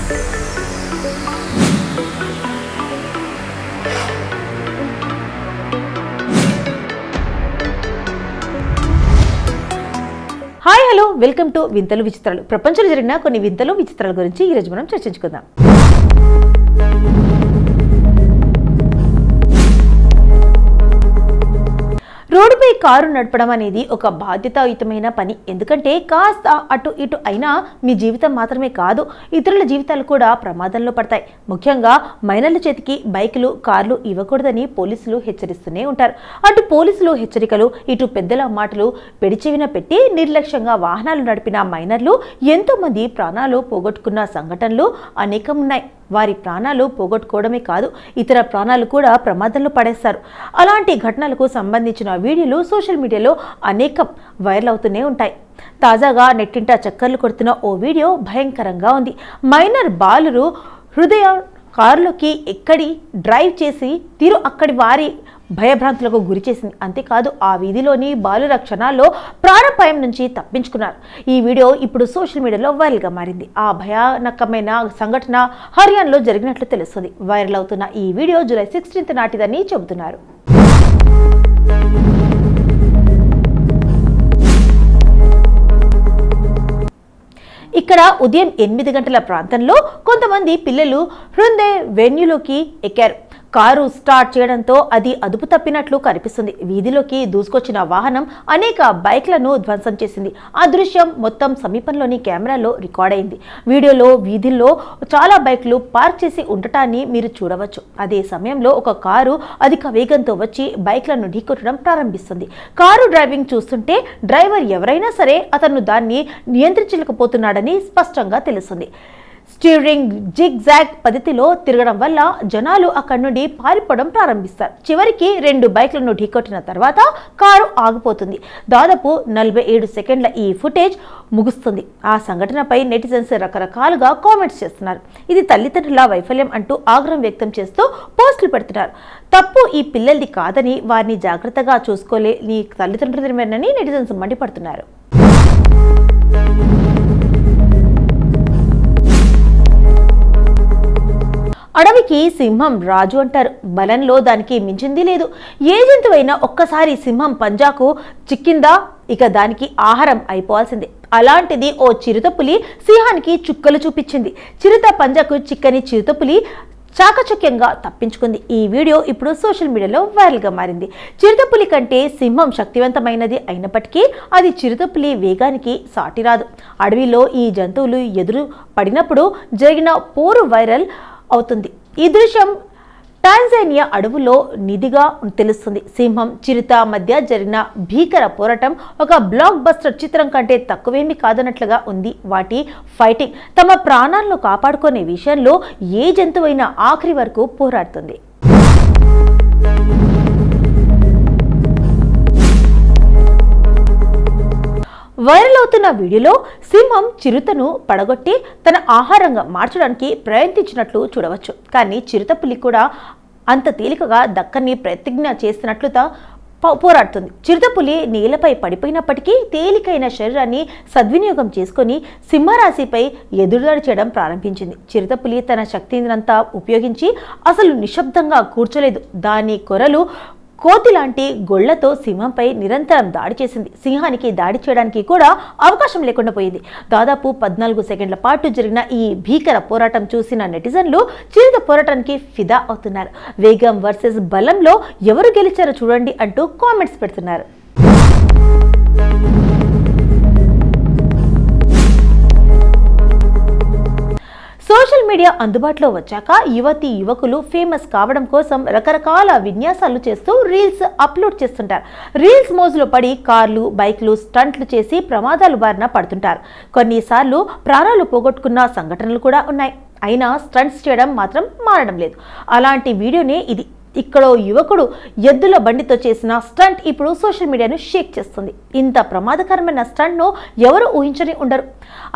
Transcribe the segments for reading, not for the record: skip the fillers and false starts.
Hi hello welcome to వింతలు విచిత్రాలు. ప్రపంచంలో జరిగిన కొన్ని వింతలు విచిత్రాల గురించి ఈరోజు మనం చర్చించుకుందాం. రోడ్డుపై కారు నడపడం అనేది ఒక బాధ్యతాయుతమైన పని. ఎందుకంటే కాస్త అటు ఇటు అయినా మీ జీవితం మాత్రమే కాదు, ఇతరుల జీవితాలు కూడా ప్రమాదంలో పడతాయి. ముఖ్యంగా మైనర్ల చేతికి బైకులు, కార్లు ఇవ్వకూడదని పోలీసులు హెచ్చరిస్తూనే ఉంటారు. అటు పోలీసులు హెచ్చరికలు, ఇటు పెద్దల మాటలు పెడిచెవిన పెట్టి నిర్లక్ష్యంగా వాహనాలు నడిపిన మైనర్లు ఎంతో మంది ప్రాణాలు పోగొట్టుకున్న సంఘటనలు అనేకం ఉన్నాయి. వారి ప్రాణాలు పోగొట్టుకోవడమే కాదు, ఇతర ప్రాణాలు కూడా ప్రమాదంలో పడేస్తారు. అలాంటి ఘటనలకు సంబంధించిన వీడియోలు సోషల్ మీడియాలో అనేకం వైరల్ అవుతూనే ఉంటాయి. తాజాగా నెట్టింట చక్కర్లు కొడుతున్న ఓ వీడియో భయంకరంగా ఉంది. మైనర్ బాలురు హృదయ కారులోకి ఎక్కడి డ్రైవ్ చేసి తీరు అక్కడి వారి భయభ్రాంతులకు గురి చేసింది. అంతేకాదు ఆ వీధిలోని బాలుర క్షణాల్లో ప్రాణాపాయం నుంచి తప్పించుకున్నారు. ఈ వీడియో ఇప్పుడు సోషల్ మీడియాలో వైరల్గా మారింది. ఆ భయానకమైన సంఘటన హర్యానాలో జరిగినట్లు తెలుస్తుంది. వైరల్ అవుతున్న ఈ వీడియో జూలై 16 నాటిదని చెబుతున్నారు. ఇక్కడ ఉదయం 8 గంటల ప్రాంతంలో కొంతమంది పిల్లలు హ్యుండై వెన్యూలోకి ఎక్కారు. కారు స్టార్ట్ చేయడంతో అది అదుపు తప్పినట్లు కనిపిస్తుంది. వీధిలోకి దూసుకొచ్చిన వాహనం అనేక బైక్లను ధ్వంసం చేసింది. ఆ దృశ్యం మొత్తం సమీపంలోని కెమెరాలో రికార్డ్ అయింది. వీడియోలో వీధుల్లో చాలా బైక్లు పార్క్ చేసి ఉండటాన్ని మీరు చూడవచ్చు. అదే సమయంలో ఒక కారు అధిక వేగంతో వచ్చి బైక్లను ఢీకొట్టడం ప్రారంభిస్తుంది. కారు డ్రైవింగ్ చూస్తుంటే డ్రైవర్ ఎవరైనా సరే అతను దాన్ని నియంత్రించలేకపోతున్నాడని స్పష్టంగా తెలుస్తుంది. స్టీరింగ్ జిగ్ జాగ్ పద్ధతిలో తిరగడం వల్ల జనాలు అక్కడి నుండి పారిపోవడం ప్రారంభిస్తారు. చివరికి 2 బైక్లను ఢీకొట్టిన తర్వాత కారు ఆగిపోతుంది. దాదాపు 47 సెకండ్ల ఈ ఫుటేజ్ ముగుస్తుంది. ఆ సంఘటనపై నెటిజన్స్ రకరకాలుగా కామెంట్స్ చేస్తున్నారు. ఇది తల్లిదండ్రుల వైఫల్యం అంటూ ఆగ్రహం వ్యక్తం చేస్తూ పోస్టులు పెడుతున్నారు. తప్పు ఈ పిల్లలది కాదని, వారిని జాగ్రత్తగా చూసుకోలేని తల్లిదండ్రులమేనని నెటిజన్స్ మండిపడుతున్నారు. అడవికి సింహం రాజు అంటారు. బలంలో దానికి మించింది లేదు. ఏ జంతువైనా ఒక్కసారి సింహం పంజాకు చిక్కిందా ఇక దానికి ఆహారం అయిపోవాల్సిందే. అలాంటిది ఓ చిరుతపులి సింహానికి చుక్కలు చూపించింది. చిరుత పంజాకు చిక్కని చిరుతపులి చాకచక్యంగా తప్పించుకుంది. ఈ వీడియో ఇప్పుడు సోషల్ మీడియాలో వైరల్గా మారింది. చిరుతపులి కంటే సింహం శక్తివంతమైనది అయినప్పటికీ అది చిరుతపులి వేగానికి సాటిరాదు. అడవిలో ఈ జంతువులు ఎదురు పడినప్పుడు జరిగిన పోరు వైరల్ అవుతుంది. ఈ దృశ్యం టాంజానియా అడవులో నిధిగా తెలుస్తుంది. సింహం, చిరుత మధ్య జరిగిన భీకర పోరాటం ఒక బ్లాక్ బస్టర్ చిత్రం కంటే తక్కువేమీ కాదన్నట్లుగా ఉంది. వాటి ఫైటింగ్ తమ ప్రాణాలను కాపాడుకునే విషయంలో ఏ జంతువైనా ఆఖరి వరకు పోరాడుతుంది. వైరల్ అవుతున్న వీడియోలో సింహం చిరుతను పడగొట్టి తన ఆహారంగా మార్చడానికి ప్రయత్నించినట్లు చూడవచ్చు. కానీ చిరుతపులి కూడా అంత తేలికగా దక్కని ప్రతిజ్ఞ చేస్తున్నట్లుగా పోరాడుతుంది. చిరుతపులి నేలపై పడిపోయినప్పటికీ తేలికైన శరీరాన్ని సద్వినియోగం చేసుకుని సింహరాశిపై ఎదురుదాడి చేయడం ప్రారంభించింది. చిరుతపులి తన శక్తినంతా ఉపయోగించి అసలు నిశ్శబ్దంగా కూర్చోలేదు. దాని కొరలు కోతి లాంటి గొళ్లతో సింహంపై నిరంతరం దాడి చేసింది. సింహానికి దాడి చేయడానికి కూడా అవకాశం లేకుండా పోయింది. దాదాపు 14 సెకండ్ల పాటు జరిగిన ఈ భీకర పోరాటం చూసిన నెటిజన్లు చిరుత పోరాటానికి ఫిదా అవుతున్నారు. వేగం వర్సెస్ బలంలో ఎవరు గెలిచారో చూడండి అంటూ కామెంట్స్ పెడుతున్నారు. సోషల్ మీడియా అందుబాటులో వచ్చాక యువతీ యువకులు ఫేమస్ కావడం కోసం రకరకాల విన్యాసాలు చేస్తూ రీల్స్ అప్లోడ్ చేస్తుంటారు. రీల్స్ మోజులో పడి కార్లు, బైక్లు స్టంట్లు చేసి ప్రమాదాలు బారిన పడుతుంటారు. కొన్నిసార్లు ప్రాణాలు పోగొట్టుకున్న సంఘటనలు కూడా ఉన్నాయి. అయినా స్టంట్స్ చేయడం మాత్రం మారడం లేదు. అలాంటి వీడియోనే ఇది. ఇక్కడో యువకుడు ఎద్దుల బండితో చేసిన స్టంట్ ఇప్పుడు సోషల్ మీడియాను షేక్ చేస్తుంది. ఇంత ప్రమాదకరమైన స్టంట్ను ఎవరు ఊహించని ఉండరు.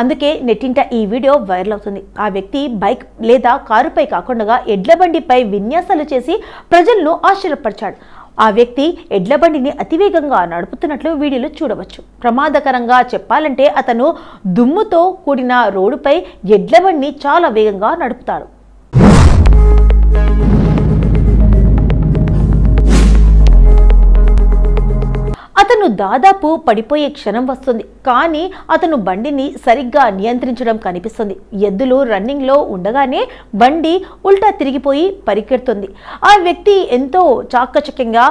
అందుకే నెట్టింట ఈ వీడియో వైరల్ అవుతుంది. ఆ వ్యక్తి బైక్ లేదా కారుపై కాకుండా ఎడ్ల బండిపై విన్యాసాలు చేసి ప్రజలను ఆశ్చర్యపరిచాడు. ఆ వ్యక్తి ఎడ్ల బండిని అతివేగంగా నడుపుతున్నట్లు వీడియోలో చూడవచ్చు. ప్రమాదకరంగా చెప్పాలంటే అతను దుమ్ముతో కూడిన రోడ్డుపై ఎడ్ల బండిని చాలా వేగంగా నడుపుతాడు. అతను దాదాపు పడిపోయే క్షణం వస్తుంది, కానీ అతను బండిని సరిగ్గా నియంత్రించడం కనిపిస్తుంది. ఎద్దులు రన్నింగ్లో ఉండగానే బండి ఉల్టా తిరిగిపోయి పరిగెడుతుంది. ఆ వ్యక్తి ఎంతో చాకచక్యంగా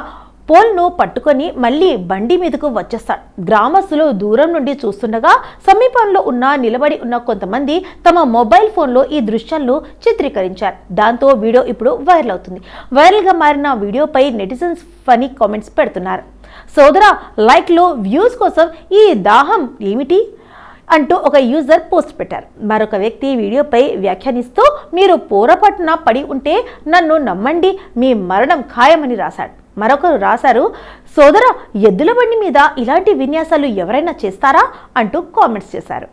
పోల్ను పట్టుకొని మళ్ళీ బండి మీదకు వచ్చేస్తాడు. గ్రామస్తులు దూరం నుండి చూస్తుండగా సమీపంలో నిలబడి ఉన్న కొంతమంది తమ మొబైల్ ఫోన్లో ఈ దృశ్యాలను చిత్రీకరించారు. దాంతో వీడియో ఇప్పుడు వైరల్ అవుతుంది. వైరల్గా మారిన వీడియోపై నెటిజన్స్ ఫనీ కామెంట్స్ పెడుతున్నారు. సోదరా, లైక్లు వ్యూస్ కోసం ఈ దాహం ఏమిటి అంటూ ఒక యూజర్ పోస్ట్ పెట్టారు. మరొక వ్యక్తి వీడియోపై వ్యాఖ్యానిస్తూ, మీరు పోరపట్టున పడి ఉంటే నన్ను నమ్మండి, మీ మరణం ఖాయమని రాశాడు. మరొకరు రాశారు, సోదరా, ఎద్దుల బండి మీద ఇలాంటి విన్యాసాలు ఎవరైనా చేస్తారా అంటూ కామెంట్స్ చేశారు.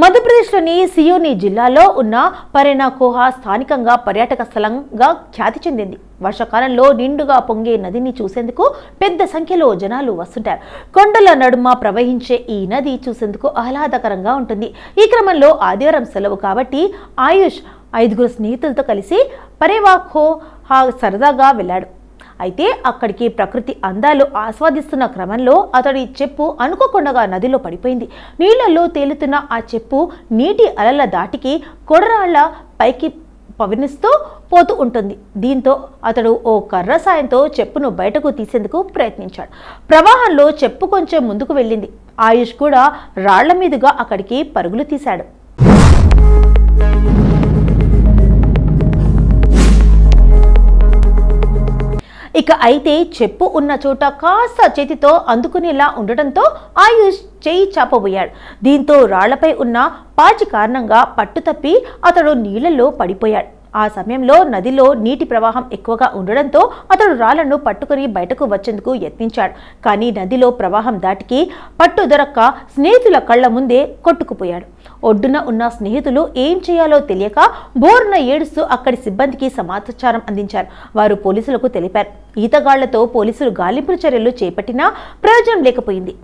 మధ్యప్రదేశ్లోని సియోని జిల్లాలో ఉన్న పరేనా కోహా స్థానికంగా పర్యాటక స్థలంగా ఖ్యాతి చెందింది. వర్షాకాలంలో నిండుగా పొంగే నదిని చూసేందుకు పెద్ద సంఖ్యలో జనాలు వస్తుంటారు. కొండల నడుమ ప్రవహించే ఈ నది చూసేందుకు ఆహ్లాదకరంగా ఉంటుంది. ఈ క్రమంలో ఆదివారం సెలవు కాబట్టి ఆయుష్ 5 స్నేహితులతో కలిసి పరేవా కోహా సరదాగా వెళ్ళాడు. అయితే అక్కడికి ప్రకృతి అందాలు ఆస్వాదిస్తున్న క్రమంలో అతడి చెప్పు అనుకోకుండా నదిలో పడిపోయింది. నీళ్లలో తేలుతున్న ఆ చెప్పు నీటి అలల దాటికి కొడరాళ్ల పైకి పవనిస్తూ పోతూ ఉంటుంది. దీంతో అతడు ఓ కర్ర సాయంతో చెప్పును బయటకు తీసేందుకు ప్రయత్నించాడు. ప్రవాహంలో చెప్పు కొంచెం ముందుకు వెళ్ళింది. ఆయుష్ కూడా రాళ్ల మీదుగా అక్కడికి పరుగులు తీశాడు. ఇక అయితే చెప్పు ఉన్న చోట కాస్త చేతితో అందుకునేలా ఉండటంతో ఆయుష్ చేయి చాపబోయాడు. దీంతో రాళ్లపై ఉన్న పాచి కారణంగా పట్టుతప్పి అతడు నీళ్లలో పడిపోయాడు. ఆ సమయంలో నదిలో నీటి ప్రవాహం ఎక్కువగా ఉండడంతో అతడు రాళ్లను పట్టుకుని బయటకు వచ్చేందుకు యత్నించాడు. కానీ నదిలో ప్రవాహం దాటికి పట్టు దొరక్క స్నేహితుల కళ్ల ముందే కొట్టుకుపోయాడు. ఒడ్డున ఉన్న స్నేహితులు ఏం చేయాలో తెలియక బోరున ఏడుస్తూ అక్కడి సిబ్బందికి సమాచారం అందించారు. వారు పోలీసులకు తెలిపారు. ఈతగాళ్లతో పోలీసులు గాలింపు చర్యలు చేపట్టినా ప్రయోజనం లేకపోయింది.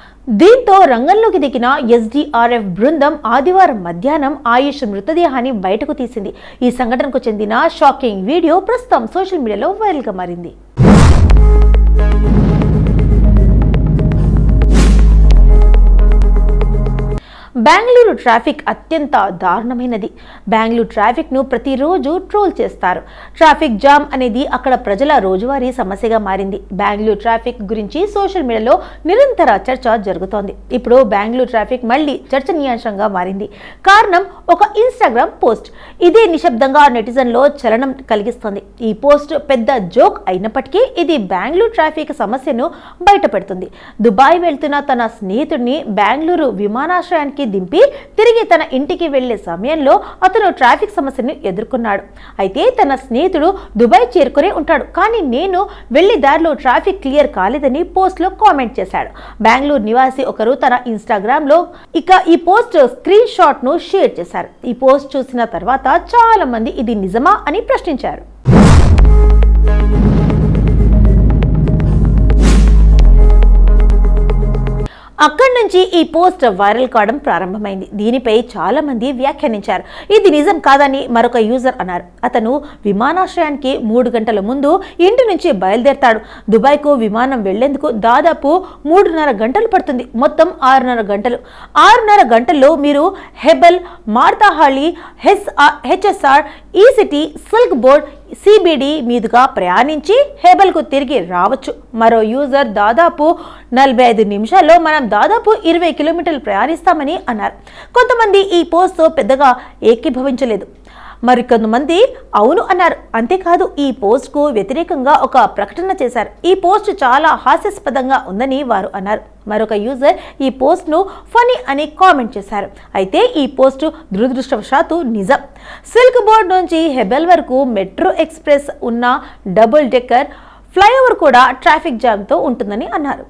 దీంతో రంగంలోకి దిగిన ఎస్డీఆర్ఎఫ్ బృందం ఆదివారం మధ్యాహ్నం ఆయుష్ మృతదేహాన్ని బయటకు తీసింది. ఈ సంఘటనకు చెందిన షాకింగ్ వీడియో ప్రస్తుతం సోషల్ మీడియాలో వైరల్గా మారింది. బెంగళూరు ట్రాఫిక్ అత్యంత దారుణమైనది. బెంగళూరు ట్రాఫిక్ను ప్రతిరోజు ట్రోల్ చేస్తారు. ట్రాఫిక్ జామ్ అనేది అక్కడ ప్రజల రోజువారీ సమస్యగా మారింది. బెంగళూరు ట్రాఫిక్ గురించి సోషల్ మీడియాలో నిరంతర చర్చ జరుగుతోంది. ఇప్పుడు బెంగళూరు ట్రాఫిక్ మళ్ళీ చర్చనీయాంశంగా మారింది. కారణం ఒక ఇన్స్టాగ్రామ్ పోస్ట్. ఇదే నిశ్శబ్దంగా నెటిజన్లో చలనం కలిగిస్తోంది. ఈ పోస్ట్ పెద్ద జోక్ అయినప్పటికీ ఇది బెంగళూరు ట్రాఫిక్ సమస్యను బయటపెడుతుంది. దుబాయ్ వెళ్తున్న తన స్నేహితుడిని బెంగళూరు విమానాశ్రయానికి దింపి తిరిగి తన ఇంటికి వెళ్లే సమయంలో అతను ట్రాఫిక్ సమస్యను ఎదుర్కొన్నాడు. అయితే తన స్నేహితుడు దుబాయ్ చేరుకునే ఉంటాడు, కానీ నేను వెళ్లి దారిలో ట్రాఫిక్ క్లియర్ కాలేదని పోస్ట్ లో కామెంట్ చేశాడు. బెంగళూరు నివాసి ఒకరు తన ఇన్స్టాగ్రామ్ లో ఈ పోస్ట్ స్క్రీన్ షాట్ ను షేర్ చేశారు. ఈ పోస్ట్ చూసిన తర్వాత చాలా మంది ఇది నిజమా అని ప్రశ్నించారు. అక్కడి నుంచి ఈ పోస్ట్ వైరల్ కావడం ప్రారంభమైంది. దీనిపై చాలా మంది వ్యాఖ్యానించారు. ఇది నిజం కాదని మరొక యూజర్ అన్నారు. అతను విమానాశ్రయానికి 3 గంటల ముందు ఇంటి నుంచి బయలుదేరతాడు. దుబాయ్కు విమానం వెళ్లేందుకు దాదాపు 3.5 గంటలు పడుతుంది. మొత్తం 6.5 గంటలు. 6.5 గంటల్లో మీరు హెబెల్, మార్తాహళ్లి, హెచ్ఎస్ఆర్, ఈ సిటీ, సిల్క్ బోర్డ్, సిబిడి మీదుగా ప్రయాణించి హెబెల్కు తిరిగి రావచ్చు. మరో యూజర్ దాదాపు 45 నిమిషాల్లో మనం దాదాపు 20 కిలోమీటర్లు ప్రయాణిస్తామని అన్నారు. కొంతమంది ఈ పోస్ట్తో పెద్దగా ఏకీభవించలేదు. మరికొంతమంది అవును అన్నారు. అంతేకాదు ఈ పోస్ట్కు వ్యతిరేకంగా ఒక ప్రకటన చేశారు. ఈ పోస్ట్ చాలా హాస్యాస్పదంగా ఉందని వారు అన్నారు. మరొక యూజర్ ఈ పోస్ట్ను ఫనీ అని కామెంట్ చేశారు. అయితే ఈ పోస్ట్ దురదృష్టవశాత్తు నిజం. సిల్క్ బోర్డ్ నుంచి హెబెల్ వరకు మెట్రో ఎక్స్ప్రెస్ ఉన్న డబుల్ డెక్కర్ ఫ్లైఓవర్ కూడా ట్రాఫిక్ జామ్తో ఉంటుందని అన్నారు.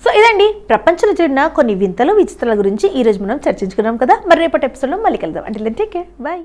సో ఇదండి ప్రపంచంలో జరిగిన కొన్ని వింతలు విచిత్రాల గురించి ఈ రోజు మనం చర్చించుకున్నాం కదా. మరి రేపటి ఎపిసోడ్లో మళ్ళీ కలుద్దాం. అంటే టేక్ కేర్, బై.